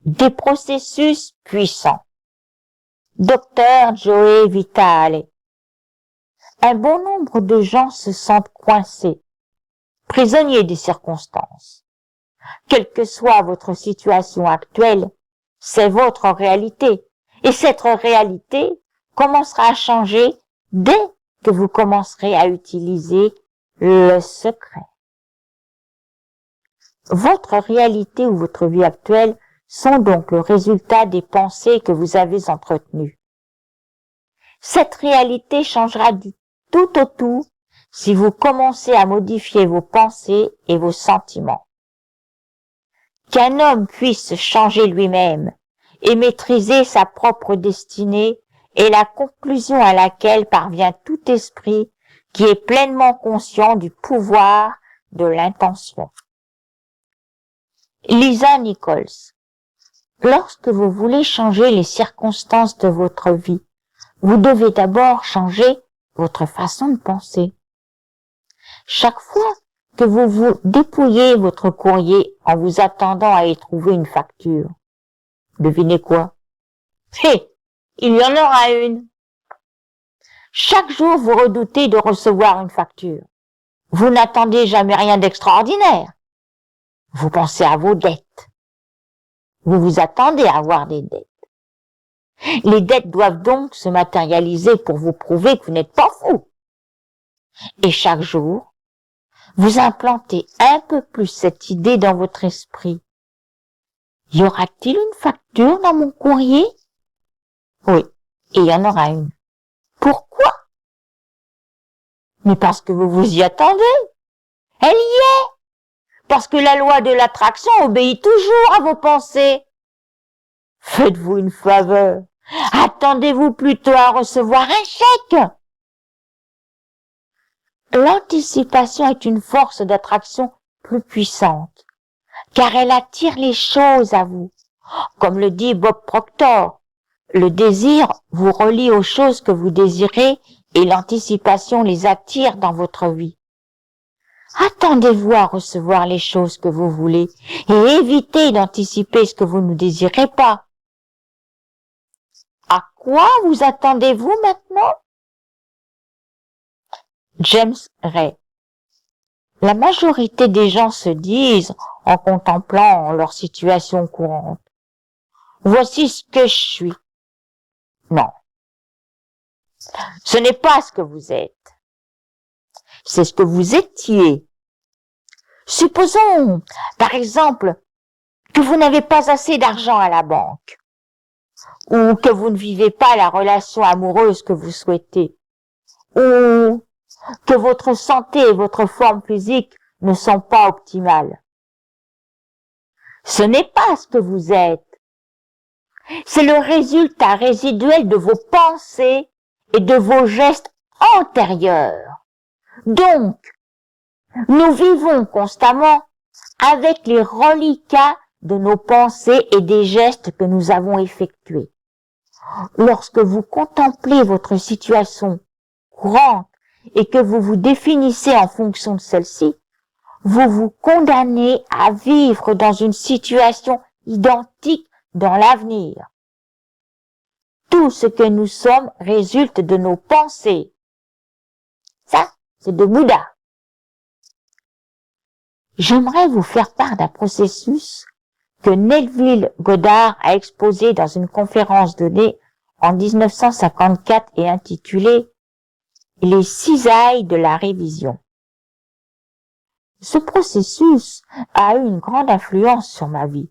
des processus puissants. Docteur Joe Vitale. Un bon nombre de gens se sentent coincés, prisonniers des circonstances. Quelle que soit votre situation actuelle, c'est votre réalité. Et cette réalité commencera à changer dès que vous commencerez à utiliser le secret. Votre réalité ou votre vie actuelle sont donc le résultat des pensées que vous avez entretenues. Cette réalité changera du tout au tout si vous commencez à modifier vos pensées et vos sentiments. Qu'un homme puisse changer lui-même et maîtriser sa propre destinée est la conclusion à laquelle parvient tout esprit qui est pleinement conscient du pouvoir de l'intention. Lisa Nichols. Lorsque vous voulez changer les circonstances de votre vie, vous devez d'abord changer votre façon de penser. Chaque fois que vous vous dépouillez votre courrier en vous attendant à y trouver une facture, devinez quoi? Il y en aura une. Chaque jour, vous redoutez de recevoir une facture. Vous n'attendez jamais rien d'extraordinaire. Vous pensez à vos dettes. Vous vous attendez à avoir des dettes. Les dettes doivent donc se matérialiser pour vous prouver que vous n'êtes pas fou. Et chaque jour, vous implantez un peu plus cette idée dans votre esprit. Y aura-t-il une facture dans mon courrier? Oui, et il y en aura une. Pourquoi? Mais parce que vous vous y attendez. Elle y est. Parce que la loi de l'attraction obéit toujours à vos pensées. Faites-vous une faveur. Attendez-vous plutôt à recevoir un chèque. L'anticipation est une force d'attraction plus puissante, car elle attire les choses à vous. Comme le dit Bob Proctor, le désir vous relie aux choses que vous désirez et l'anticipation les attire dans votre vie. Attendez-vous à recevoir les choses que vous voulez et évitez d'anticiper ce que vous ne désirez pas. À quoi vous attendez-vous maintenant? James Ray. La majorité des gens se disent, en contemplant leur situation courante, voici ce que je suis. Non. Ce n'est pas ce que vous êtes. C'est ce que vous étiez. Supposons, par exemple, que vous n'avez pas assez d'argent à la banque, ou que vous ne vivez pas la relation amoureuse que vous souhaitez, ou que votre santé et votre forme physique ne sont pas optimales. Ce n'est pas ce que vous êtes. C'est le résultat résiduel de vos pensées et de vos gestes antérieurs. Donc, nous vivons constamment avec les reliquats de nos pensées et des gestes que nous avons effectués. Lorsque vous contemplez votre situation courante et que vous vous définissez en fonction de celle-ci, vous vous condamnez à vivre dans une situation identique dans l'avenir. Tout ce que nous sommes résulte de nos pensées. Ça, c'est de Bouddha. J'aimerais vous faire part d'un processus que Neville Goddard a exposé dans une conférence donnée en 1954 et intitulée « Les cisailles de la révision ». Ce processus a eu une grande influence sur ma vie.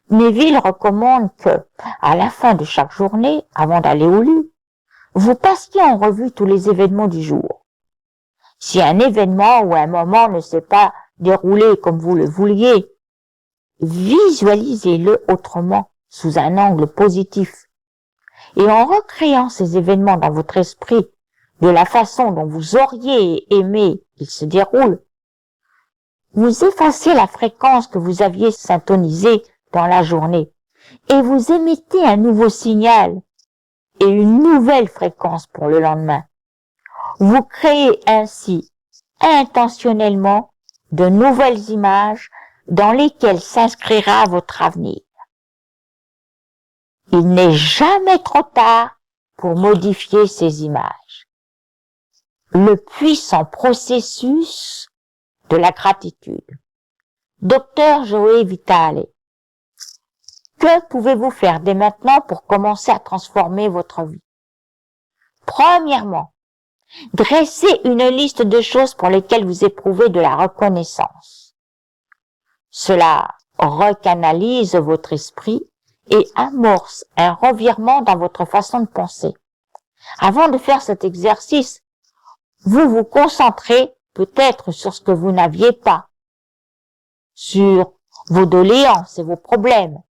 Neville recommande que, à la fin de chaque journée, avant d'aller au lit, vous passiez en revue tous les événements du jour. Si un événement ou un moment ne s'est pas déroulé comme vous le vouliez, visualisez-le autrement, sous un angle positif. Et en recréant ces événements dans votre esprit, de la façon dont vous auriez aimé qu'ils se déroulent, vous effacez la fréquence que vous aviez syntonisée dans la journée et vous émettez un nouveau signal et une nouvelle fréquence pour le lendemain. Vous créez ainsi intentionnellement de nouvelles images dans lesquelles s'inscrira votre avenir. Il n'est jamais trop tard pour modifier ces images. Le puissant processus de la gratitude. Docteur Joey Vitale, que pouvez-vous faire dès maintenant pour commencer à transformer votre vie? Premièrement, dressez une liste de choses pour lesquelles vous éprouvez de la reconnaissance. Cela recanalise votre esprit et amorce un revirement dans votre façon de penser. Avant de faire cet exercice, vous vous concentrez peut-être sur ce que vous n'aviez pas, sur vos doléances et vos problèmes.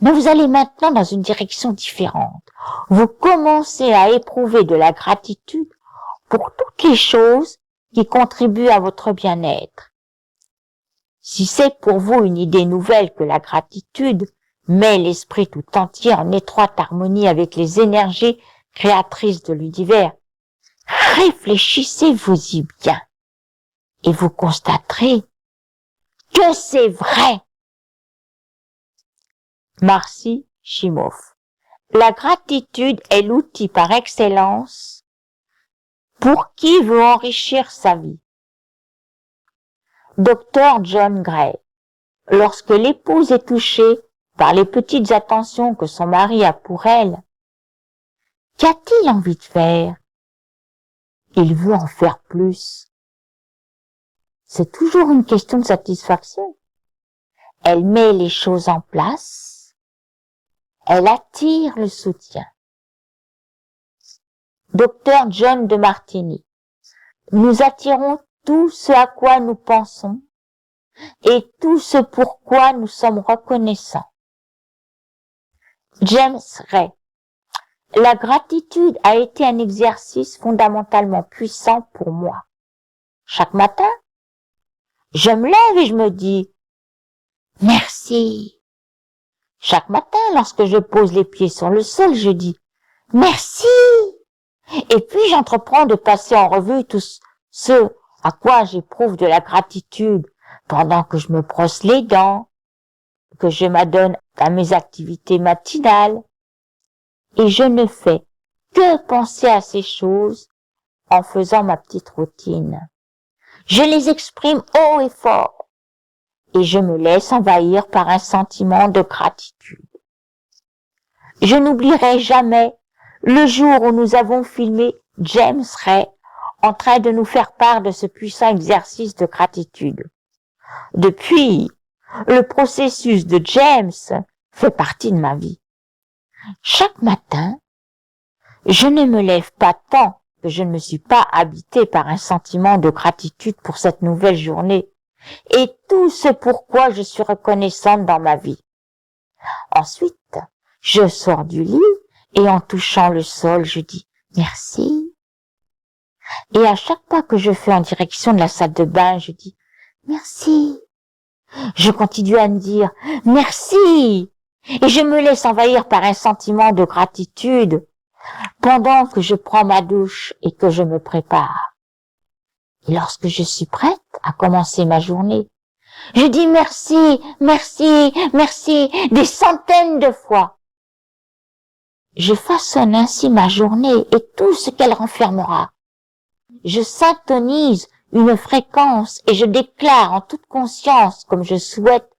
Mais vous allez maintenant dans une direction différente. Vous commencez à éprouver de la gratitude pour toutes les choses qui contribuent à votre bien-être. Si c'est pour vous une idée nouvelle que la gratitude met l'esprit tout entier en étroite harmonie avec les énergies créatrices de l'univers, réfléchissez-vous-y bien et vous constaterez que c'est vrai. Marcy Shimoff. La gratitude est l'outil par excellence pour qui veut enrichir sa vie. Dr. John Gray. Lorsque l'épouse est touchée par les petites attentions que son mari a pour elle, qu'a-t-il envie de faire? Il veut en faire plus. C'est toujours une question de satisfaction. Elle met les choses en place. Elle attire le soutien. Dr. John de Martini. Nous attirons tout ce à quoi nous pensons et tout ce pour quoi nous sommes reconnaissants. James Ray. La gratitude a été un exercice fondamentalement puissant pour moi. Chaque matin, je me lève et je me dis « Merci ». Chaque matin, lorsque je pose les pieds sur le sol, je dis « Merci ». Et puis j'entreprends de passer en revue tout ce à quoi j'éprouve de la gratitude pendant que je me brosse les dents, que je m'adonne à mes activités matinales. Et je ne fais que penser à ces choses en faisant ma petite routine. Je les exprime haut et fort et je me laisse envahir par un sentiment de gratitude. Je n'oublierai jamais le jour où nous avons filmé James Ray en train de nous faire part de ce puissant exercice de gratitude. Depuis, le processus de James fait partie de ma vie. Chaque matin, je ne me lève pas tant que je ne me suis pas habité par un sentiment de gratitude pour cette nouvelle journée et tout ce pourquoi je suis reconnaissante dans ma vie. Ensuite, je sors du lit et en touchant le sol, je dis merci. Et à chaque pas que je fais en direction de la salle de bain, je dis merci. Je continue à me dire merci. Et je me laisse envahir par un sentiment de gratitude pendant que je prends ma douche et que je me prépare. Et lorsque je suis prête à commencer ma journée, je dis merci, merci, merci, des centaines de fois. Je façonne ainsi ma journée et tout ce qu'elle renfermera. Je syntonise une fréquence et je déclare en toute conscience comme je souhaite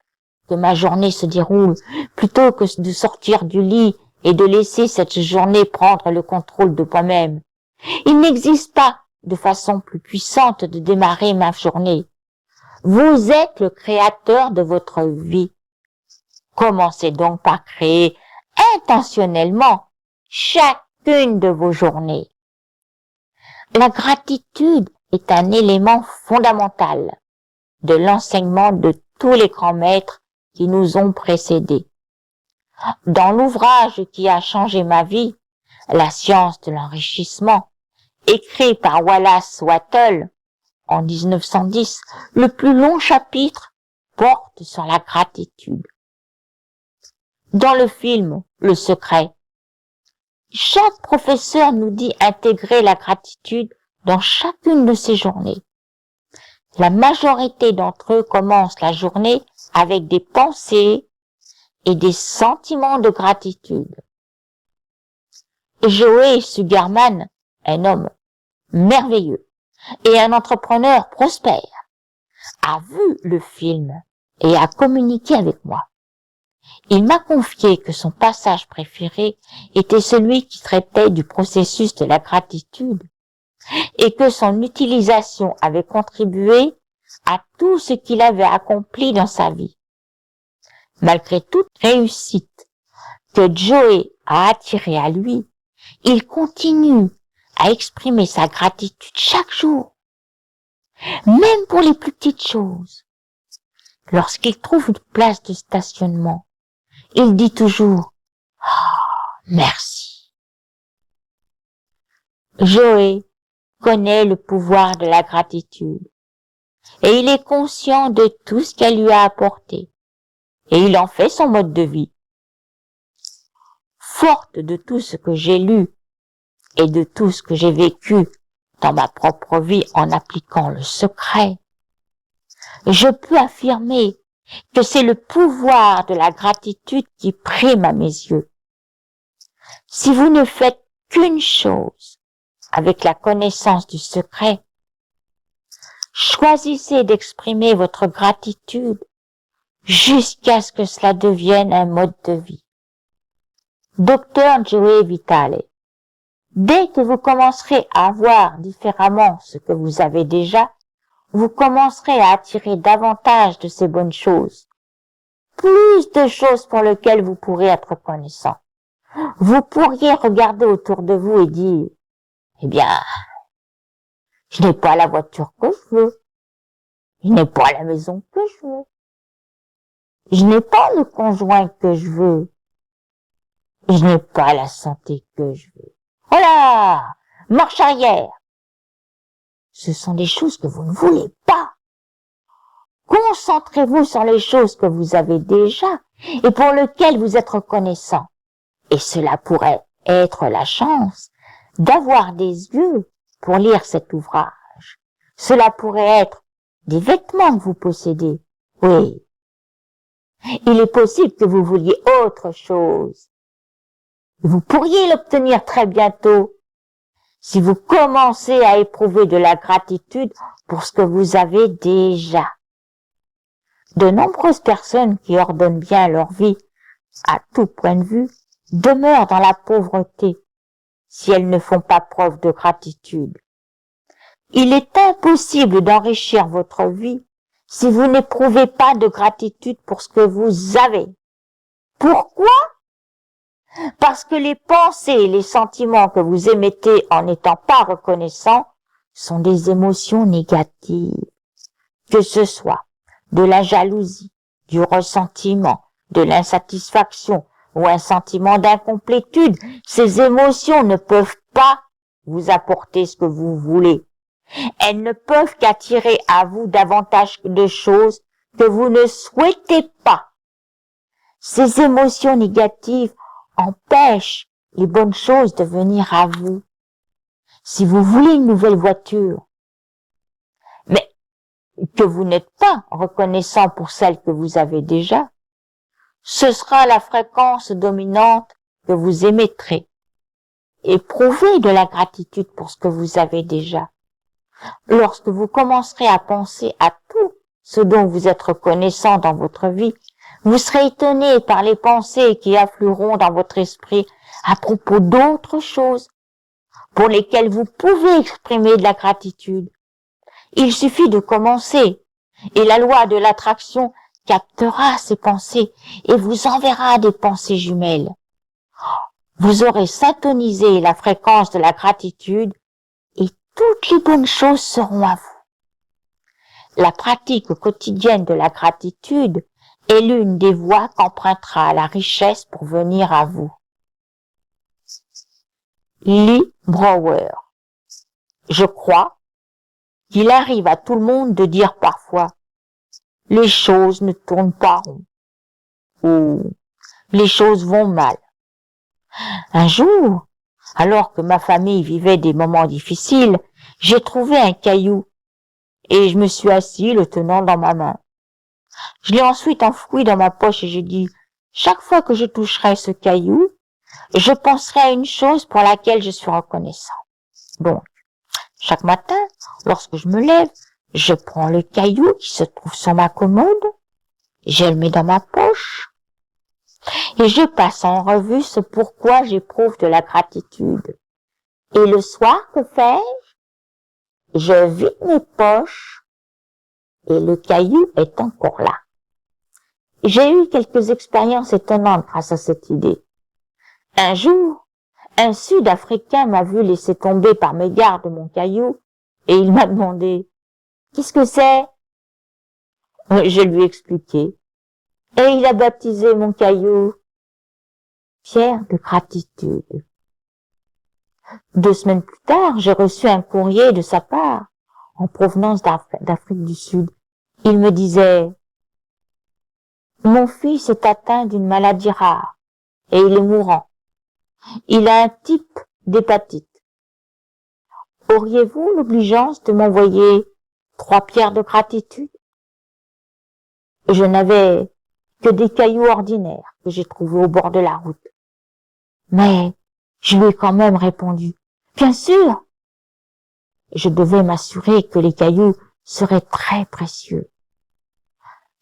que ma journée se déroule, plutôt que de sortir du lit et de laisser cette journée prendre le contrôle de moi-même. Il n'existe pas de façon plus puissante de démarrer ma journée. Vous êtes le créateur de votre vie. Commencez donc par créer intentionnellement chacune de vos journées. La gratitude est un élément fondamental de l'enseignement de tous les grands maîtres qui nous ont précédés. Dans l'ouvrage qui a changé ma vie, La science de l'enrichissement, écrit par Wallace Wattle en 1910, le plus long chapitre porte sur la gratitude. Dans le film Le Secret, chaque professeur nous dit intégrer la gratitude dans chacune de ses journées. La majorité d'entre eux commencent la journée avec des pensées et des sentiments de gratitude. Joey Sugarman, un homme merveilleux et un entrepreneur prospère, a vu le film et a communiqué avec moi. Il m'a confié que son passage préféré était celui qui traitait du processus de la gratitude et que son utilisation avait contribué à tout ce qu'il avait accompli dans sa vie. Malgré toute réussite que Joey a attirée à lui, il continue à exprimer sa gratitude chaque jour, même pour les plus petites choses. Lorsqu'il trouve une place de stationnement, il dit toujours « Merci ». Joey connaît le pouvoir de la gratitude et il est conscient de tout ce qu'elle lui a apporté et il en fait son mode de vie. Forte de tout ce que j'ai lu et de tout ce que j'ai vécu dans ma propre vie en appliquant le secret, je peux affirmer que c'est le pouvoir de la gratitude qui prime à mes yeux. Si vous ne faites qu'une chose avec la connaissance du secret, choisissez d'exprimer votre gratitude jusqu'à ce que cela devienne un mode de vie. Dr. Joey Vitale. Dès que vous commencerez à voir différemment ce que vous avez déjà, vous commencerez à attirer davantage de ces bonnes choses. Plus de choses pour lesquelles vous pourrez être reconnaissant. Vous pourriez regarder autour de vous et dire, eh bien, je n'ai pas la voiture que je veux. Je n'ai pas la maison que je veux. Je n'ai pas le conjoint que je veux. Je n'ai pas la santé que je veux. Voilà! Marche arrière! Ce sont des choses que vous ne voulez pas. Concentrez-vous sur les choses que vous avez déjà et pour lesquelles vous êtes reconnaissant. Et cela pourrait être la chance d'avoir des yeux pour lire cet ouvrage. Cela pourrait être des vêtements que vous possédez. Oui. Il est possible que vous vouliez autre chose. Vous pourriez l'obtenir très bientôt si vous commencez à éprouver de la gratitude pour ce que vous avez déjà. De nombreuses personnes qui ordonnent bien leur vie à tout point de vue demeurent dans la pauvreté si elles ne font pas preuve de gratitude. Il est impossible d'enrichir votre vie si vous n'éprouvez pas de gratitude pour ce que vous avez. Pourquoi? Parce que les pensées et les sentiments que vous émettez en n'étant pas reconnaissant sont des émotions négatives. Que ce soit de la jalousie, du ressentiment, de l'insatisfaction ou un sentiment d'incomplétude, ces émotions ne peuvent pas vous apporter ce que vous voulez. Elles ne peuvent qu'attirer à vous davantage de choses que vous ne souhaitez pas. Ces émotions négatives empêchent les bonnes choses de venir à vous. Si vous voulez une nouvelle voiture, mais que vous n'êtes pas reconnaissant pour celle que vous avez déjà, ce sera la fréquence dominante que vous émettrez. Éprouvez de la gratitude pour ce que vous avez déjà. Lorsque vous commencerez à penser à tout ce dont vous êtes reconnaissant dans votre vie, vous serez étonné par les pensées qui afflueront dans votre esprit à propos d'autres choses pour lesquelles vous pouvez exprimer de la gratitude. Il suffit de commencer et la loi de l'attraction captera ces pensées et vous enverra des pensées jumelles. Vous aurez syntonisé la fréquence de la gratitude et toutes les bonnes choses seront à vous. La pratique quotidienne de la gratitude est l'une des voies qu'empruntera la richesse pour venir à vous. Lee Brower. Je crois qu'il arrive à tout le monde de dire parfois « les choses ne tournent pas rond » ou « les choses vont mal ». Un jour, alors que ma famille vivait des moments difficiles, j'ai trouvé un caillou et je me suis assis le tenant dans ma main. Je l'ai ensuite enfoui dans ma poche et j'ai dit « chaque fois que je toucherai ce caillou, je penserai à une chose pour laquelle je suis reconnaissant. Donc, chaque matin, lorsque je me lève, je prends le caillou qui se trouve sur ma commode, je le mets dans ma poche, et je passe en revue ce pourquoi j'éprouve de la gratitude. Et le soir, que fais-je? Je vide mes poches, et le caillou est encore là. J'ai eu quelques expériences étonnantes grâce à cette idée. Un jour, un Sud-Africain m'a vu laisser tomber par mégarde mon caillou, et il m'a demandé « Qu'est-ce que c'est ?» Je lui ai expliqué, et il a baptisé mon caillou « Pierre de gratitude ». 2 semaines plus tard, j'ai reçu un courrier de sa part, en provenance d'Afrique du Sud. Il me disait « Mon fils est atteint d'une maladie rare, et il est mourant. Il a un type d'hépatite. Auriez-vous l'obligeance de m'envoyer 3 pierres de gratitude ?» Je n'avais que des cailloux ordinaires que j'ai trouvés au bord de la route. Mais je lui ai quand même répondu « Bien sûr !» Je devais m'assurer que les cailloux seraient très précieux.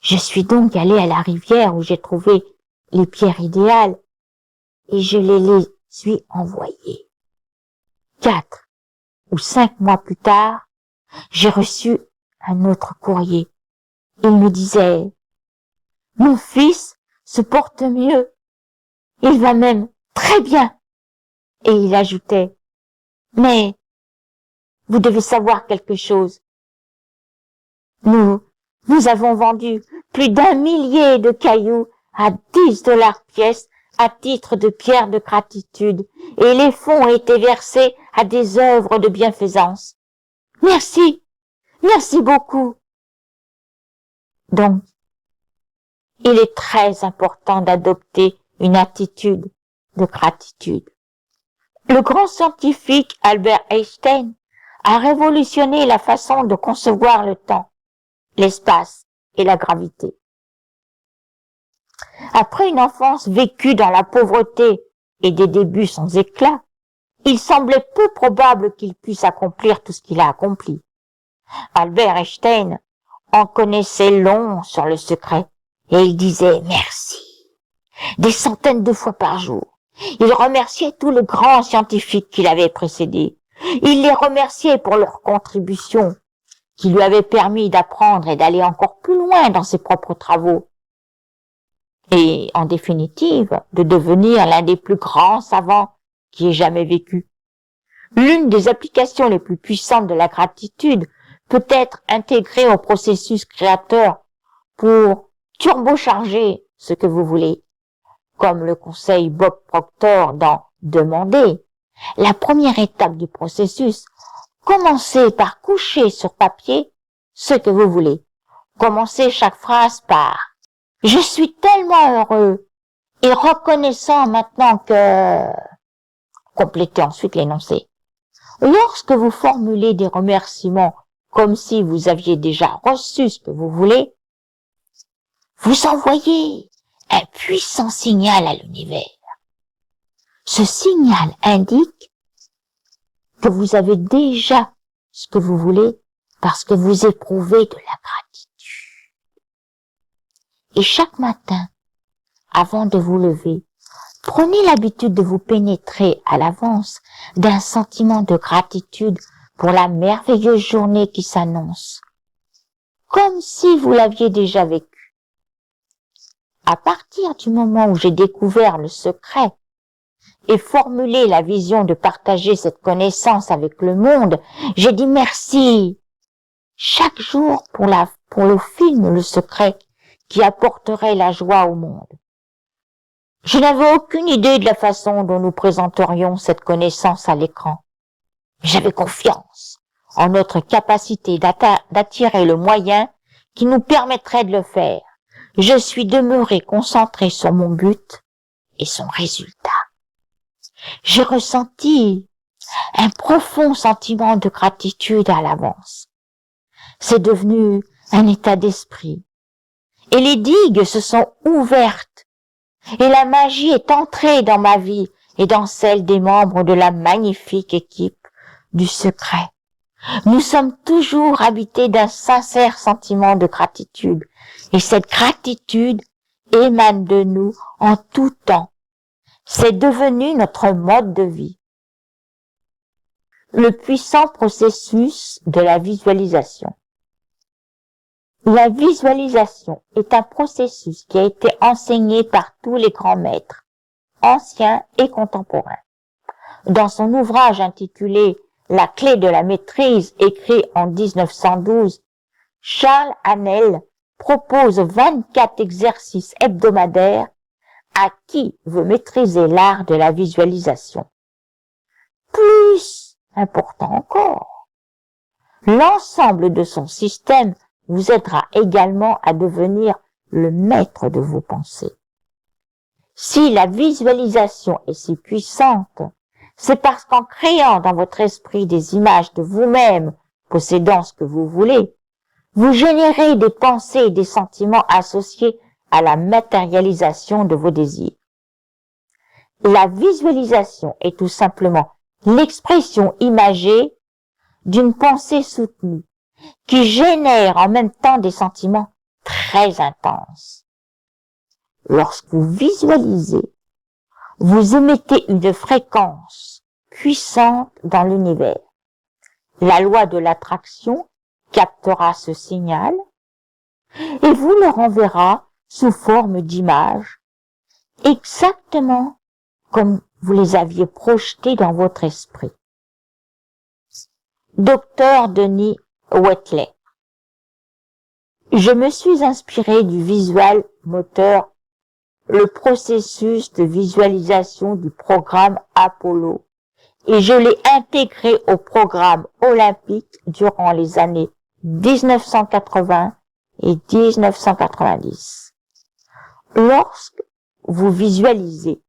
Je suis donc allé à la rivière où j'ai trouvé les pierres idéales et je les suis envoyées. 4 ou 5 mois plus tard, j'ai reçu un autre courrier. Il me disait « Mon fils se porte mieux. Il va même très bien. » Et il ajoutait « Mais vous devez savoir quelque chose. Nous avons vendu plus d'1 millier de cailloux à 10 $ pièce à titre de pierre de gratitude et les fonds ont été versés à des œuvres de bienfaisance. Merci, merci beaucoup. » Donc, il est très important d'adopter une attitude de gratitude. Le grand scientifique Albert Einstein a révolutionné la façon de concevoir le temps, l'espace et la gravité. Après une enfance vécue dans la pauvreté et des débuts sans éclat, il semblait peu probable qu'il puisse accomplir tout ce qu'il a accompli. Albert Einstein en connaissait long sur le secret et il disait merci des centaines de fois par jour. Il remerciait tous les grands scientifiques qui l'avaient précédé. Il les remerciait pour leur contribution qui lui avait permis d'apprendre et d'aller encore plus loin dans ses propres travaux. Et, en définitive, de devenir l'un des plus grands savants qui ait jamais vécu. L'une des applications les plus puissantes de la gratitude peut être intégrée au processus créateur pour turbocharger ce que vous voulez. Comme le conseille Bob Proctor dans Demander, la première étape du processus, commencez par coucher sur papier ce que vous voulez. Commencez chaque phrase par « Je suis tellement heureux et reconnaissant maintenant que… » Complétez ensuite l'énoncé. Lorsque vous formulez des remerciements comme si vous aviez déjà reçu ce que vous voulez, vous envoyez un puissant signal à l'univers. Ce signal indique que vous avez déjà ce que vous voulez parce que vous éprouvez de la gratitude. Et chaque matin, avant de vous lever, prenez l'habitude de vous pénétrer à l'avance d'un sentiment de gratitude pour la merveilleuse journée qui s'annonce, comme si vous l'aviez déjà vécue. À partir du moment où j'ai découvert le secret et formulé la vision de partager cette connaissance avec le monde, j'ai dit merci chaque jour pour le film Le Secret qui apporterait la joie au monde. Je n'avais aucune idée de la façon dont nous présenterions cette connaissance à l'écran. J'avais confiance en notre capacité d'attirer le moyen qui nous permettrait de le faire. Je suis demeuré concentré sur mon but et son résultat. J'ai ressenti un profond sentiment de gratitude à l'avance. C'est devenu un état d'esprit. Et les digues se sont ouvertes. Et la magie est entrée dans ma vie et dans celle des membres de la magnifique équipe du secret. Nous sommes toujours habités d'un sincère sentiment de gratitude, et cette gratitude émane de nous en tout temps. C'est devenu notre mode de vie. Le puissant processus de la visualisation. La visualisation est un processus qui a été enseigné par tous les grands maîtres, anciens et contemporains. Dans son ouvrage intitulé La clé de la maîtrise, écrit en 1912, Charles Haanel propose 24 exercices hebdomadaires à qui veut maîtriser l'art de la visualisation. Plus important encore, l'ensemble de son système vous aidera également à devenir le maître de vos pensées. Si la visualisation est si puissante, c'est parce qu'en créant dans votre esprit des images de vous-même possédant ce que vous voulez, vous générez des pensées et des sentiments associés à la matérialisation de vos désirs. La visualisation est tout simplement l'expression imagée d'une pensée soutenue qui génère en même temps des sentiments très intenses. Lorsque vous visualisez, vous émettez une fréquence puissante dans l'univers. La loi de l'attraction captera ce signal et vous le renverra sous forme d'images, exactement comme vous les aviez projetés dans votre esprit. Dr Denis Waitley. Je me suis inspiré du visual moteur, le processus de visualisation du programme Apollo, et je l'ai intégré au programme olympique durant les années 1980 et 1990. Lorsque vous visualisez,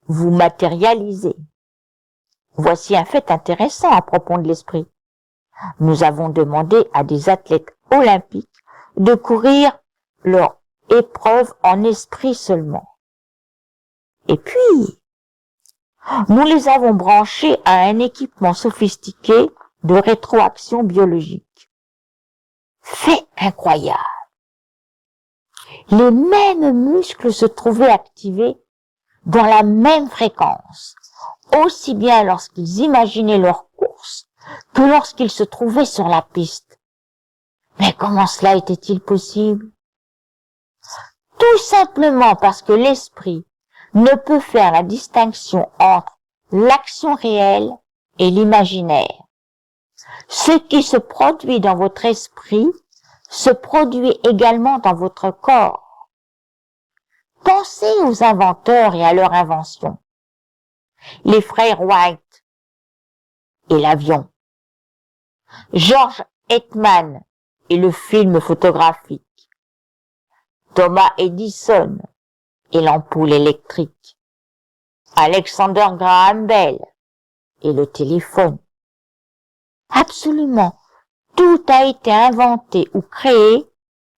vous matérialisez. Voici un fait intéressant à propos de l'esprit. Nous avons demandé à des athlètes olympiques de courir leur épreuve en esprit seulement. Et puis, nous les avons branchés à un équipement sophistiqué de rétroaction biologique. Fait incroyable. Les mêmes muscles se trouvaient activés dans la même fréquence, aussi bien lorsqu'ils imaginaient leur course que lorsqu'ils se trouvaient sur la piste. Mais comment cela était-il possible? Tout simplement parce que l'esprit ne peut faire la distinction entre l'action réelle et l'imaginaire. Ce qui se produit dans votre esprit se produit également dans votre corps. Pensez aux inventeurs et à leur invention. Les frères Wright et l'avion. George Eastman et le film photographique. Thomas Edison et l'ampoule électrique. Alexander Graham Bell et le téléphone. Absolument, tout a été inventé ou créé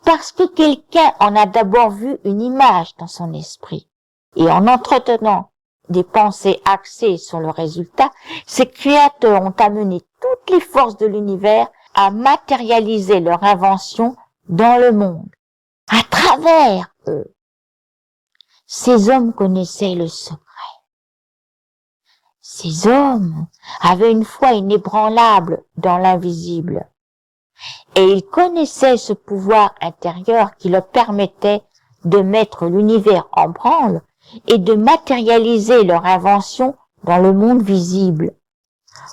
parce que quelqu'un en a d'abord vu une image dans son esprit. Et en entretenant des pensées axées sur le résultat, ces créateurs ont amené toutes les forces de l'univers à matérialiser leur invention dans le monde, à travers eux. Ces hommes connaissaient le secret. Ces hommes avaient une foi inébranlable dans l'invisible. Et ils connaissaient ce pouvoir intérieur qui leur permettait de mettre l'univers en branle et de matérialiser leur invention dans le monde visible.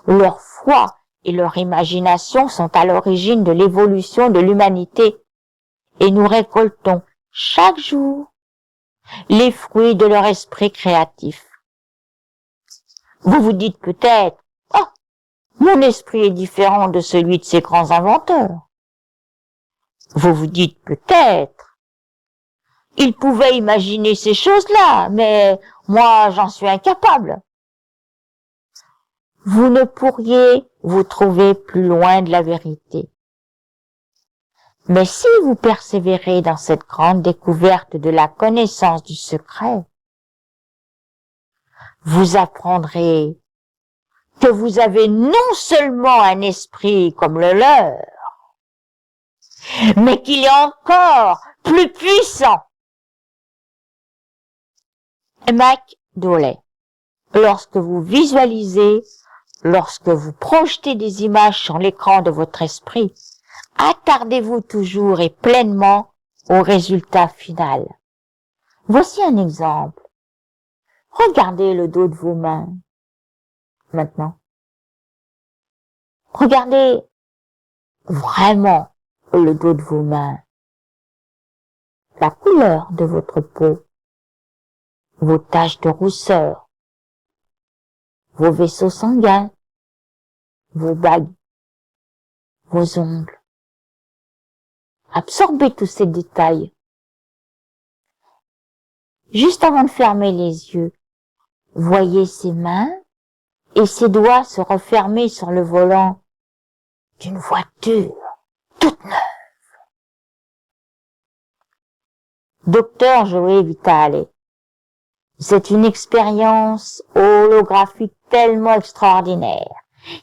Leur foi et leur imagination sont à l'origine de l'évolution de l'humanité et nous récoltons chaque jour les fruits de leur esprit créatif. Vous vous dites peut-être, « Oh, mon esprit est différent de celui de ces grands inventeurs. » Vous vous dites peut-être, « Ils pouvaient imaginer ces choses-là, mais moi j'en suis incapable. » Vous ne pourriez vous trouver plus loin de la vérité. Mais si vous persévérez dans cette grande découverte de la connaissance du secret, vous apprendrez que vous avez non seulement un esprit comme le leur, mais qu'il est encore plus puissant. McDowell. Lorsque vous visualisez, lorsque vous projetez des images sur l'écran de votre esprit, attardez-vous toujours et pleinement au résultat final. Voici un exemple. Regardez le dos de vos mains. Maintenant. Regardez vraiment le dos de vos mains. La couleur de votre peau. Vos taches de rousseur. Vos vaisseaux sanguins. Vos bagues. Vos ongles. Absorbez tous ces détails. Juste avant de fermer les yeux, voyez ses mains et ses doigts se refermer sur le volant d'une voiture toute neuve. Docteur Joey Vitale, c'est une expérience holographique tellement extraordinaire,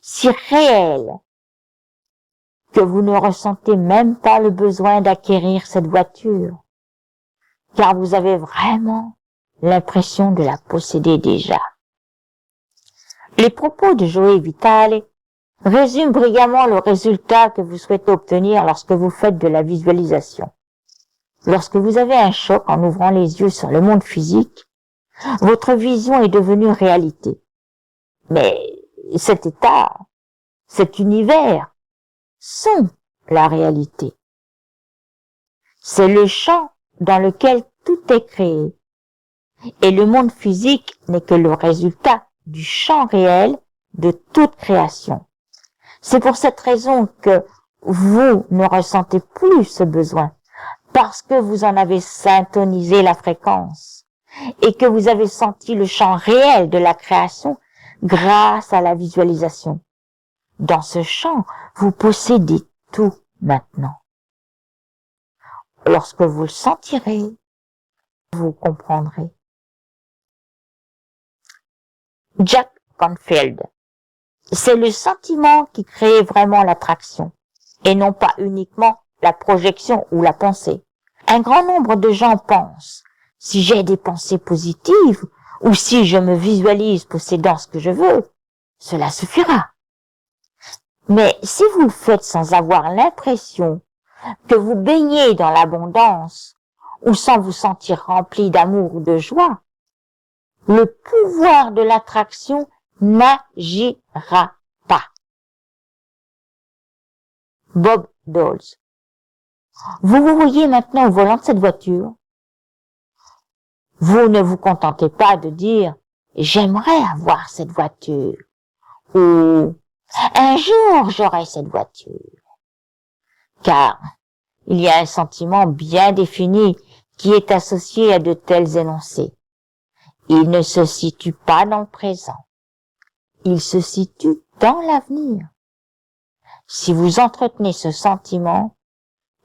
si réelle, que vous ne ressentez même pas le besoin d'acquérir cette voiture, car vous avez vraiment l'impression de la posséder déjà. Les propos de Joey Vitale résument brillamment le résultat que vous souhaitez obtenir lorsque vous faites de la visualisation. Lorsque vous avez un choc en ouvrant les yeux sur le monde physique, votre vision est devenue réalité. Mais cet état, cet univers, sont la réalité. C'est le champ dans lequel tout est créé. Et le monde physique n'est que le résultat du champ réel de toute création. C'est pour cette raison que vous ne ressentez plus ce besoin, parce que vous en avez syntonisé la fréquence et que vous avez senti le champ réel de la création grâce à la visualisation. Dans ce champ, vous possédez tout maintenant. Lorsque vous le sentirez, vous comprendrez. Jack Canfield. C'est le sentiment qui crée vraiment l'attraction, et non pas uniquement la projection ou la pensée. Un grand nombre de gens pensent, si j'ai des pensées positives, ou si je me visualise possédant ce que je veux, cela suffira. Mais si vous le faites sans avoir l'impression que vous baignez dans l'abondance, ou sans vous sentir rempli d'amour ou de joie, le pouvoir de l'attraction n'agira pas. Bob Doles. Vous vous voyez maintenant au volant de cette voiture. Vous ne vous contentez pas de dire « j'aimerais avoir cette voiture » ou « un jour j'aurai cette voiture ». Car il y a un sentiment bien défini qui est associé à de tels énoncés. Il ne se situe pas dans le présent. Il se situe dans l'avenir. Si vous entretenez ce sentiment,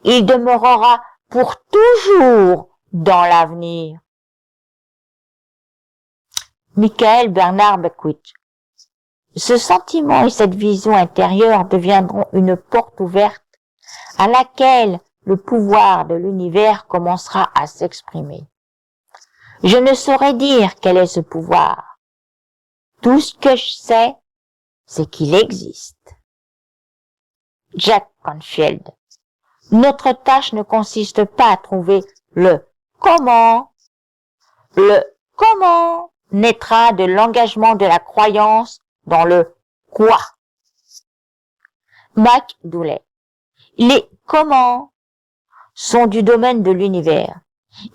il demeurera pour toujours dans l'avenir. Michael Bernard Beckwith. Ce sentiment et cette vision intérieure deviendront une porte ouverte à laquelle le pouvoir de l'univers commencera à s'exprimer. Je ne saurais dire quel est ce pouvoir. Tout ce que je sais, c'est qu'il existe. Jack Canfield. Notre tâche ne consiste pas à trouver le comment. Le comment naîtra de l'engagement de la croyance dans le quoi. McDowell. Les comment sont du domaine de l'univers.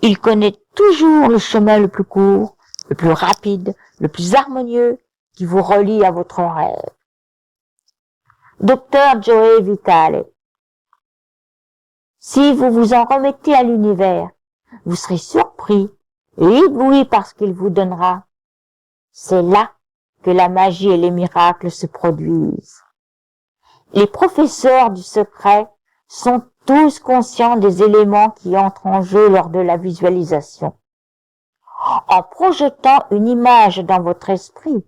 Il connaît toujours le chemin le plus court, le plus rapide, le plus harmonieux qui vous relie à votre rêve. Docteur Joey Vitale. Si vous vous en remettez à l'univers, vous serez surpris et ébloui par ce qu'il vous donnera. C'est là que la magie et les miracles se produisent. Les professeurs du secret sont tous conscients des éléments qui entrent en jeu lors de la visualisation. en projetant une image dans votre esprit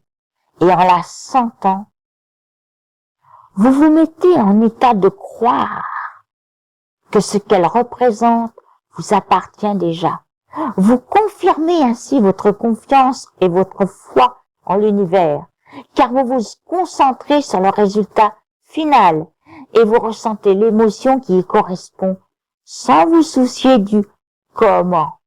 et en la sentant, vous vous mettez en état de croire que ce qu'elle représente vous appartient déjà. Vous confirmez ainsi votre confiance et votre foi en l'univers, car vous vous concentrez sur le résultat final et vous ressentez l'émotion qui y correspond sans vous soucier du comment.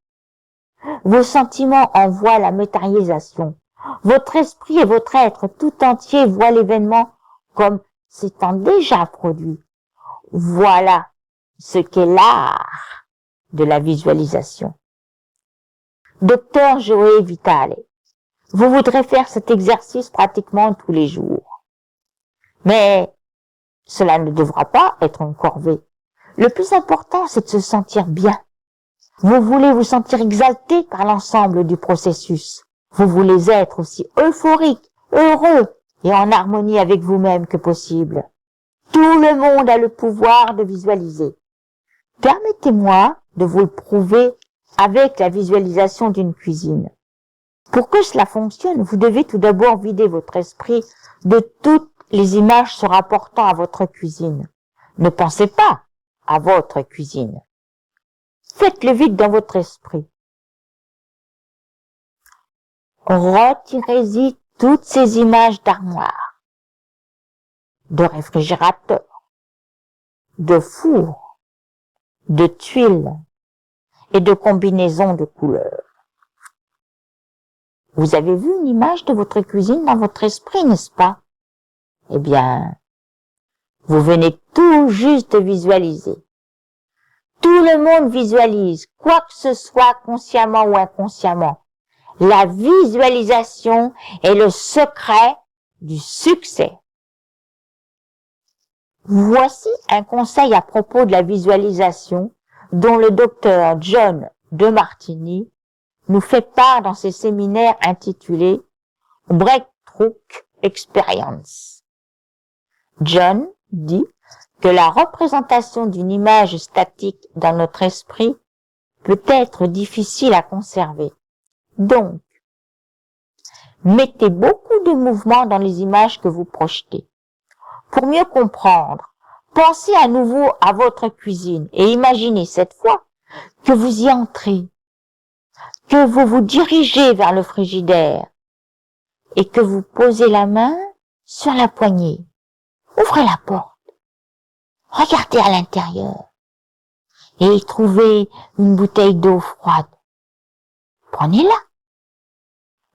Vos sentiments en voient la matérialisation. Votre esprit et votre être tout entier voient l'événement comme s'étant déjà produit. Voilà ce qu'est l'art de la visualisation. Docteur Joe Vitale, vous voudrez faire cet exercice pratiquement tous les jours. Mais cela ne devra pas être une corvée. Le plus important, c'est de se sentir bien. Vous voulez vous sentir exalté par l'ensemble du processus. Vous voulez être aussi euphorique, heureux et en harmonie avec vous-même que possible. Tout le monde a le pouvoir de visualiser. Permettez-moi de vous le prouver avec la visualisation d'une cuisine. Pour que cela fonctionne, vous devez tout d'abord vider votre esprit de toutes les images se rapportant à votre cuisine. Ne pensez pas à votre cuisine. Faites le vide dans votre esprit. Retirez-y toutes ces images d'armoire, de réfrigérateur, de four, de tuiles et de combinaisons de couleurs. Vous avez vu une image de votre cuisine dans votre esprit, n'est-ce pas? Eh bien, vous venez tout juste de visualiser. Tout le monde visualise, quoi que ce soit consciemment ou inconsciemment. La visualisation est le secret du succès. Voici un conseil à propos de la visualisation dont le docteur John DeMartini nous fait part dans ses séminaires intitulés Breakthrough Experience. John dit que la représentation d'une image statique dans notre esprit peut être difficile à conserver. Donc, mettez beaucoup de mouvement dans les images que vous projetez. Pour mieux comprendre, pensez à nouveau à votre cuisine et imaginez cette fois que vous y entrez, que vous vous dirigez vers le frigidaire et que vous posez la main sur la poignée. Ouvrez la porte. Regardez à l'intérieur et y trouvez une bouteille d'eau froide. Prenez-la.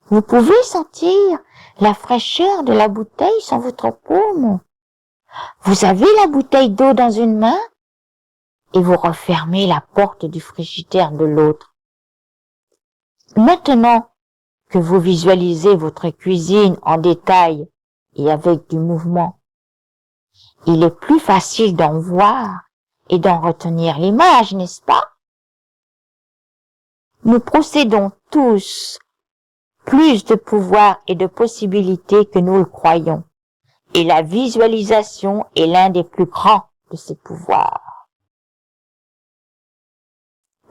Vous pouvez sentir la fraîcheur de la bouteille sur votre paume. Vous avez la bouteille d'eau dans une main et vous refermez la porte du frigidaire de l'autre. Maintenant que vous visualisez votre cuisine en détail et avec du mouvement, il est plus facile d'en voir et d'en retenir l'image, n'est-ce pas? Nous possédons tous plus de pouvoir et de possibilités que nous le croyons, et la visualisation est l'un des plus grands de ces pouvoirs.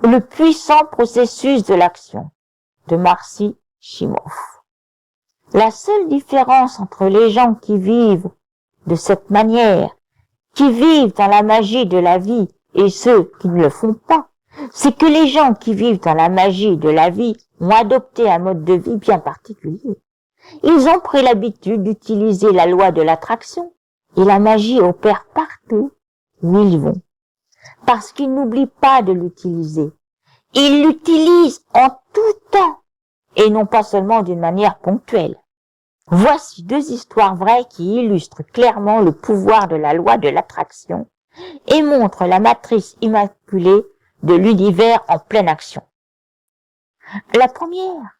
Le puissant processus de l'action de Marcy Shimoff. La seule différence entre les gens qui vivent de cette manière, qui vivent dans la magie de la vie et ceux qui ne le font pas, c'est que les gens qui vivent dans la magie de la vie ont adopté un mode de vie bien particulier. Ils ont pris l'habitude d'utiliser la loi de l'attraction et la magie opère partout où ils vont. Parce qu'ils n'oublient pas de l'utiliser. Ils l'utilisent en tout temps et non pas seulement d'une manière ponctuelle. Voici deux histoires vraies qui illustrent clairement le pouvoir de la loi de l'attraction et montrent la matrice immaculée de l'univers en pleine action. La première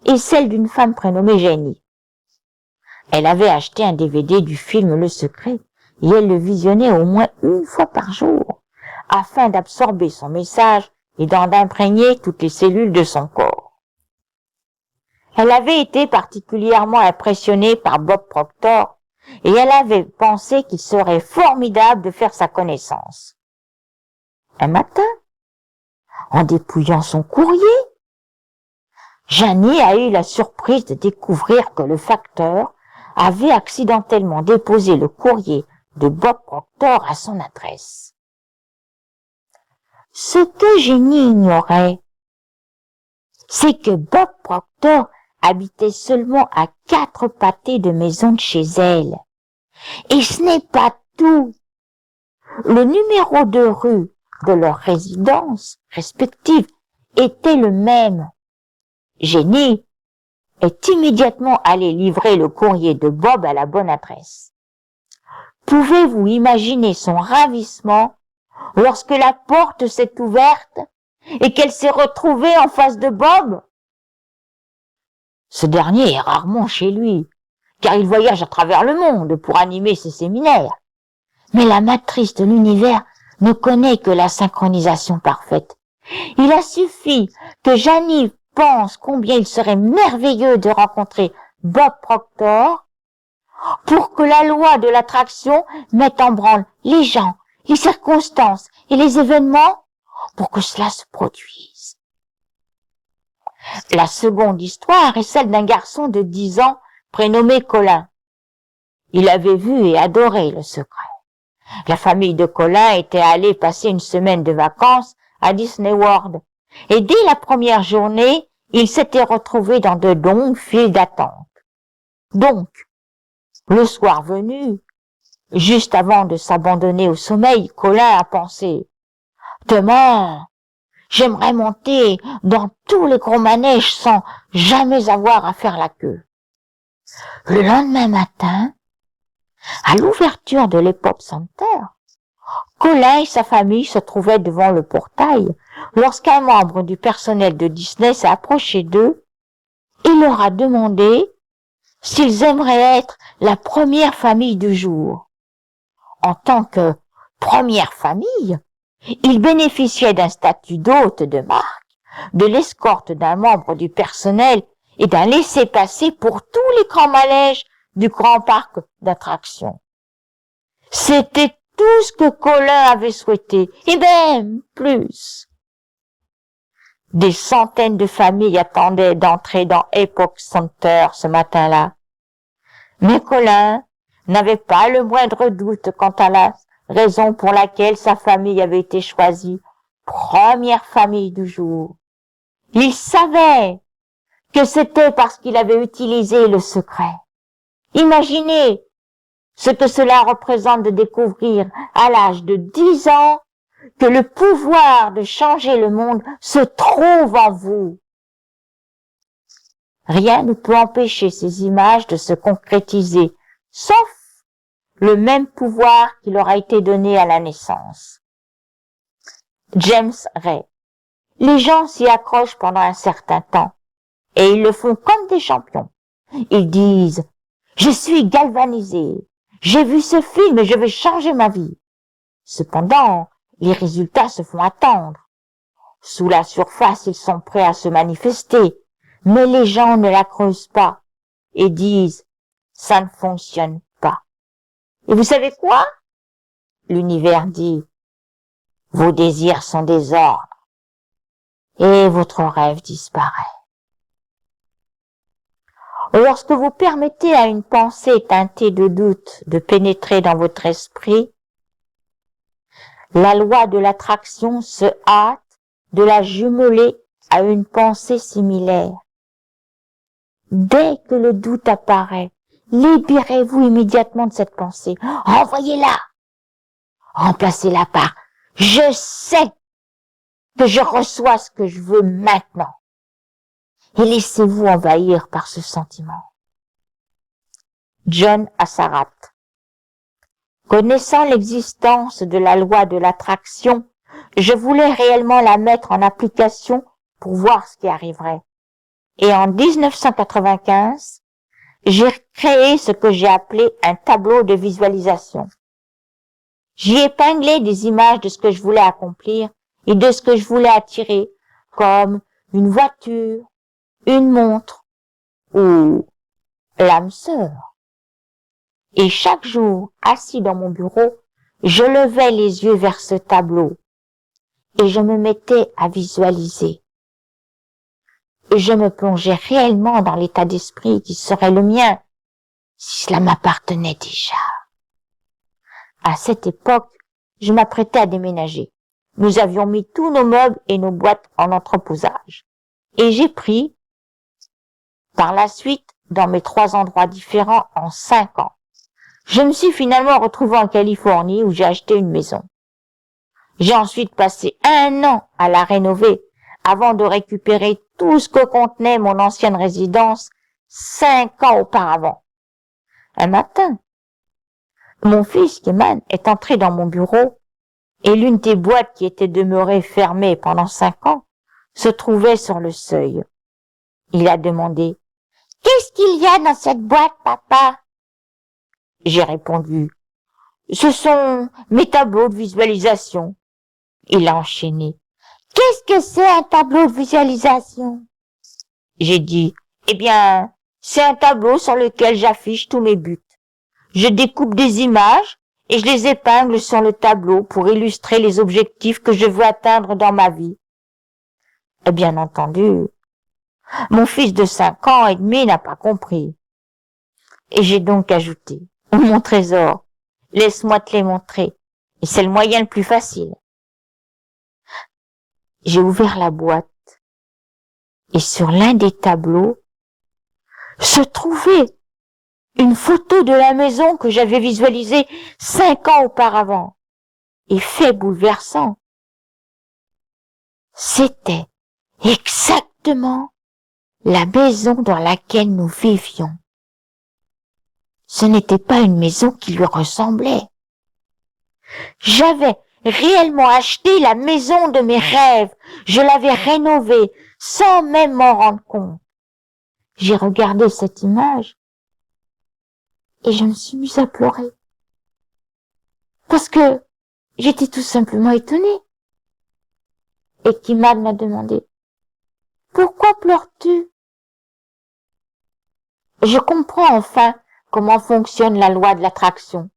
est celle d'une femme prénommée Jenny. Elle avait acheté un DVD du film Le Secret et elle le visionnait au moins une fois par jour afin d'absorber son message et d'en imprégner toutes les cellules de son corps. Elle avait été particulièrement impressionnée par Bob Proctor et elle avait pensé qu'il serait formidable de faire sa connaissance. Un matin, en dépouillant son courrier, Janie a eu la surprise de découvrir que le facteur avait accidentellement déposé le courrier de Bob Proctor à son adresse. Ce que Jenny ignorait, c'est que Bob Proctor habitait seulement à 4 pâtés de maison de chez elle. Et ce n'est pas tout. Le numéro de rue de leur résidence respective était le même. Jenny est immédiatement allée livrer le courrier de Bob à la bonne adresse. Pouvez-vous imaginer son ravissement lorsque la porte s'est ouverte et qu'elle s'est retrouvée en face de Bob? Ce dernier est rarement chez lui, car il voyage à travers le monde pour animer ses séminaires. Mais la matrice de l'univers ne connaît que la synchronisation parfaite. Il a suffi que Janie pense combien il serait merveilleux de rencontrer Bob Proctor pour que la loi de l'attraction mette en branle les gens, les circonstances et les événements pour que cela se produise. La seconde histoire est celle d'un garçon de 10 ans prénommé Colin. Il avait vu et adoré le secret. La famille de Colin était allée passer une semaine de vacances à Disney World. Et dès la première journée, il s'était retrouvé dans de longues files d'attente. Donc, le soir venu, juste avant de s'abandonner au sommeil, Colin a pensé « Demain, j'aimerais monter dans tous les gros manèges sans jamais avoir à faire la queue. » Le lendemain matin, à l'ouverture de l'Epop Center, Colin et sa famille se trouvaient devant le portail lorsqu'un membre du personnel de Disney s'est approché d'eux et leur a demandé s'ils aimeraient être la première famille du jour. En tant que première famille, ils bénéficiaient d'un statut d'hôte de marque, de l'escorte d'un membre du personnel et d'un laissez-passer pour tous les grands manèges du grand parc d'attractions. C'était tout ce que Colin avait souhaité, et même plus. Des centaines de familles attendaient d'entrer dans Epoch Center ce matin-là. Mais Colin n'avait pas le moindre doute quant à la raison pour laquelle sa famille avait été choisie première famille du jour. Il savait que c'était parce qu'il avait utilisé le secret. Imaginez ce que cela représente de découvrir à l'âge de 10 ans que le pouvoir de changer le monde se trouve en vous. Rien ne peut empêcher ces images de se concrétiser, sauf le même pouvoir qui leur a été donné à la naissance. James Ray. Les gens s'y accrochent pendant un certain temps, et ils le font comme des champions. Ils disent « Je suis galvanisé, j'ai vu ce film et je vais changer ma vie ». Cependant, les résultats se font attendre. Sous la surface, ils sont prêts à se manifester, mais les gens ne la creusent pas et disent « ça ne fonctionne pas ». Et vous savez quoi? L'univers dit « vos désirs sont des ordres et votre rêve disparaît ». Lorsque vous permettez à une pensée teintée de doute de pénétrer dans votre esprit, la loi de l'attraction se hâte de la jumeler à une pensée similaire. Dès que le doute apparaît, libérez-vous immédiatement de cette pensée. Envoyez-la. Remplacez-la par « Je sais que je reçois ce que je veux maintenant ». Et laissez-vous envahir par ce sentiment. John Assarat. Connaissant l'existence de la loi de l'attraction, je voulais réellement la mettre en application pour voir ce qui arriverait. Et en 1995, j'ai créé ce que j'ai appelé un tableau de visualisation. J'y ai épinglé des images de ce que je voulais accomplir et de ce que je voulais attirer, comme une voiture, une montre ou l'âme sœur. Et chaque jour, assis dans mon bureau, je levais les yeux vers ce tableau et je me mettais à visualiser. et je me plongeais réellement dans l'état d'esprit qui serait le mien si cela m'appartenait déjà. À cette époque, je m'apprêtais à déménager. Nous avions mis tous nos meubles et nos boîtes en entreposage. Et j'ai pris, par la suite, dans mes 3 endroits différents en 5 ans. Je me suis finalement retrouvé en Californie où j'ai acheté une maison. J'ai ensuite passé 1 an à la rénover avant de récupérer tout ce que contenait mon ancienne résidence 5 ans auparavant. Un matin, mon fils, Keman, est entré dans mon bureau et l'une des boîtes qui était demeurée fermée pendant 5 ans se trouvait sur le seuil. Il a demandé « Qu'est-ce qu'il y a dans cette boîte, papa ?» J'ai répondu « Ce sont mes tableaux de visualisation. » Il a enchaîné « Qu'est-ce que c'est un tableau de visualisation ?» J'ai dit « Eh bien, c'est un tableau sur lequel j'affiche tous mes buts. Je découpe des images et je les épingle sur le tableau pour illustrer les objectifs que je veux atteindre dans ma vie. » Et bien entendu, mon fils de 5 ans et demi n'a pas compris. Et j'ai donc ajouté « Mon trésor, laisse-moi te les montrer, et c'est le moyen le plus facile. » J'ai ouvert la boîte, et sur l'un des tableaux se trouvait une photo de la maison que j'avais visualisée 5 ans auparavant. Et fait bouleversant, c'était exactement la maison dans laquelle nous vivions. Ce n'était pas une maison qui lui ressemblait. J'avais réellement acheté la maison de mes rêves. Je l'avais rénovée sans même m'en rendre compte. J'ai regardé cette image et je me suis mise à pleurer. Parce que j'étais tout simplement étonnée. Et Kimad m'a demandé « Pourquoi pleures-tu » Je comprends enfin comment fonctionne la loi de l'attraction.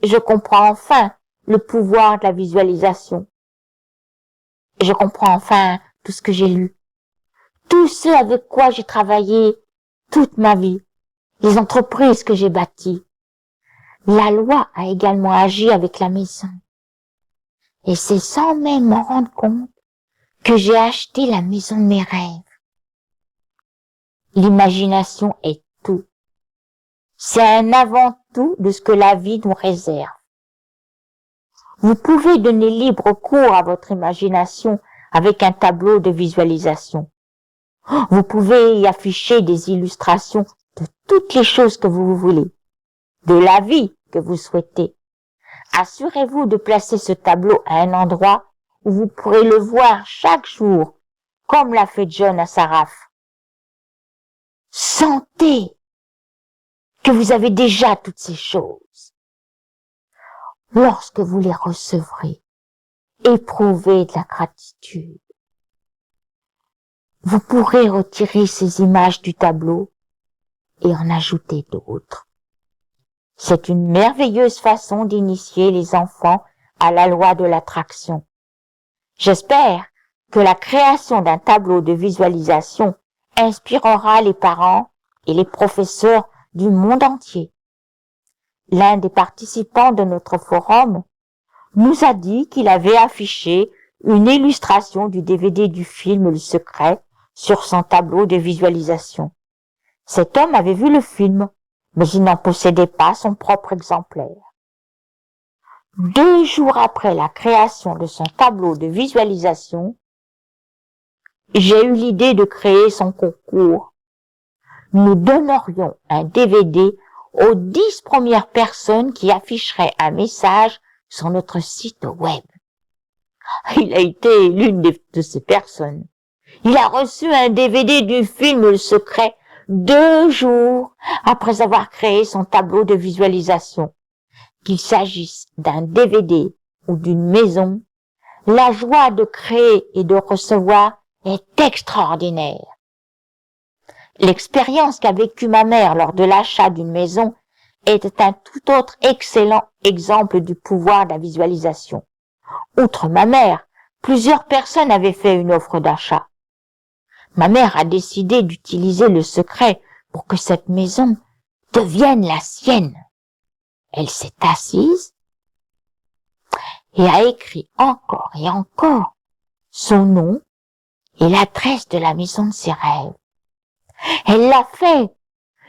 Je comprends enfin le pouvoir de la visualisation. Je comprends enfin tout ce que j'ai lu, tout ce avec quoi j'ai travaillé toute ma vie, les entreprises que j'ai bâties. La loi a également agi avec la maison. Et c'est sans même m'en rendre compte que j'ai acheté la maison de mes rêves. L'imagination est tout. C'est un avant-tout de ce que la vie nous réserve. Vous pouvez donner libre cours à votre imagination avec un tableau de visualisation. Vous pouvez y afficher des illustrations de toutes les choses que vous voulez, de la vie que vous souhaitez. Assurez-vous de placer ce tableau à un endroit où vous pourrez le voir chaque jour, comme l'a fait John Assaraf. Sentez que vous avez déjà toutes ces choses. Lorsque vous les recevrez, éprouvez de la gratitude. Vous pourrez retirer ces images du tableau et en ajouter d'autres. C'est une merveilleuse façon d'initier les enfants à la loi de l'attraction. J'espère que la création d'un tableau de visualisation inspirera les parents et les professeurs du monde entier. L'un des participants de notre forum nous a dit qu'il avait affiché une illustration du DVD du film Le Secret sur son tableau de visualisation. Cet homme avait vu le film, mais il n'en possédait pas son propre exemplaire. 2 jours après la création de son tableau de visualisation, j'ai eu l'idée de créer son concours. Nous donnerions un DVD aux 10 premières personnes qui afficheraient un message sur notre site web. Il a été l'une de ces personnes. Il a reçu un DVD du film Le Secret 2 jours après avoir créé son tableau de visualisation. Qu'il s'agisse d'un DVD ou d'une maison, la joie de créer et de recevoir est extraordinaire. L'expérience qu'a vécue ma mère lors de l'achat d'une maison est un tout autre excellent exemple du pouvoir de la visualisation. Outre ma mère, plusieurs personnes avaient fait une offre d'achat. Ma mère a décidé d'utiliser le secret pour que cette maison devienne la sienne. Elle s'est assise et a écrit encore et encore son nom et l'adresse de la maison de ses rêves. Elle l'a fait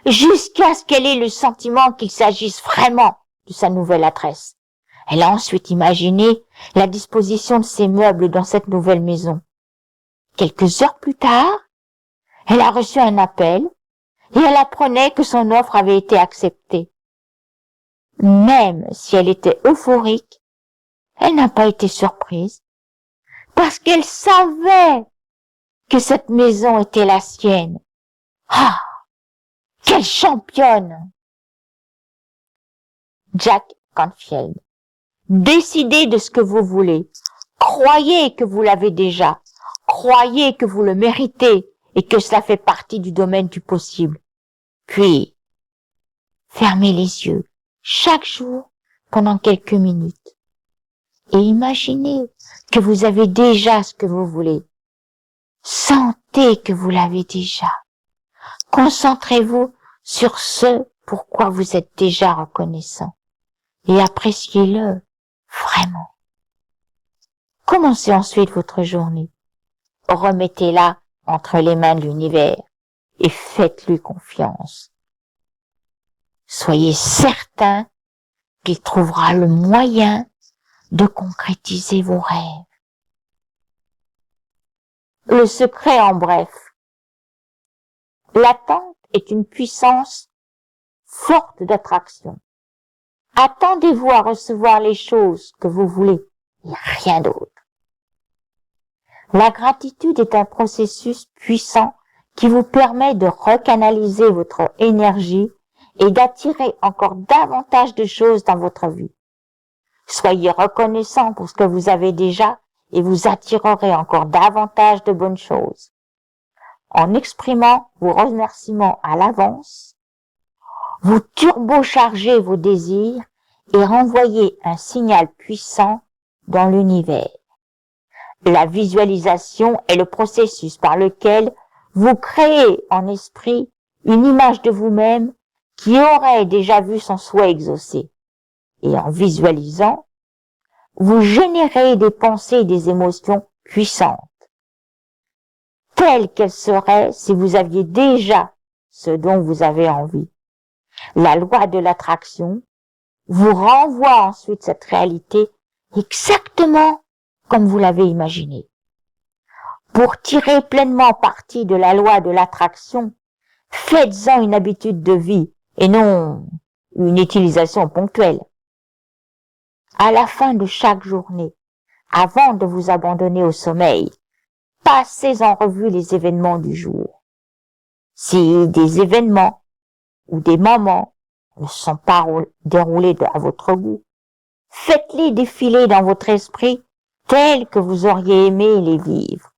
jusqu'à ce qu'elle ait le sentiment qu'il s'agisse vraiment de sa nouvelle adresse. Elle a ensuite imaginé la disposition de ses meubles dans cette nouvelle maison. Quelques heures plus tard, elle a reçu un appel et elle apprenait que son offre avait été acceptée. Même si elle était euphorique, elle n'a pas été surprise parce qu'elle savait que cette maison était la sienne. Ah, quelle championne! Jack Canfield. Décidez de ce que vous voulez. Croyez que vous l'avez déjà. Croyez que vous le méritez et que cela fait partie du domaine du possible. Puis, fermez les yeux chaque jour pendant quelques minutes et imaginez que vous avez déjà ce que vous voulez. Sentez que vous l'avez déjà. Concentrez-vous sur ce pourquoi vous êtes déjà reconnaissant et appréciez-le vraiment. Commencez ensuite votre journée. Remettez-la entre les mains de l'univers et faites-lui confiance. Soyez certain qu'il trouvera le moyen de concrétiser vos rêves. Le secret en bref. L'attente est une puissance forte d'attraction. Attendez-vous à recevoir les choses que vous voulez et rien d'autre. La gratitude est un processus puissant qui vous permet de recanaliser votre énergie et d'attirer encore davantage de choses dans votre vie. Soyez reconnaissant pour ce que vous avez déjà et vous attirerez encore davantage de bonnes choses. En exprimant vos remerciements à l'avance, vous turbochargez vos désirs et renvoyez un signal puissant dans l'univers. La visualisation est le processus par lequel vous créez en esprit une image de vous-même qui aurait déjà vu son souhait exaucé. Et en visualisant, vous générez des pensées et des émotions puissantes, telles qu'elles seraient si vous aviez déjà ce dont vous avez envie. La loi de l'attraction vous renvoie ensuite cette réalité exactement comme vous l'avez imaginé. Pour tirer pleinement parti de la loi de l'attraction, faites-en une habitude de vie et non une utilisation ponctuelle. À la fin de chaque journée, avant de vous abandonner au sommeil, passez en revue les événements du jour. Si des événements ou des moments ne sont pas déroulés à votre goût, faites-les défiler dans votre esprit tels que vous auriez aimé les vivre.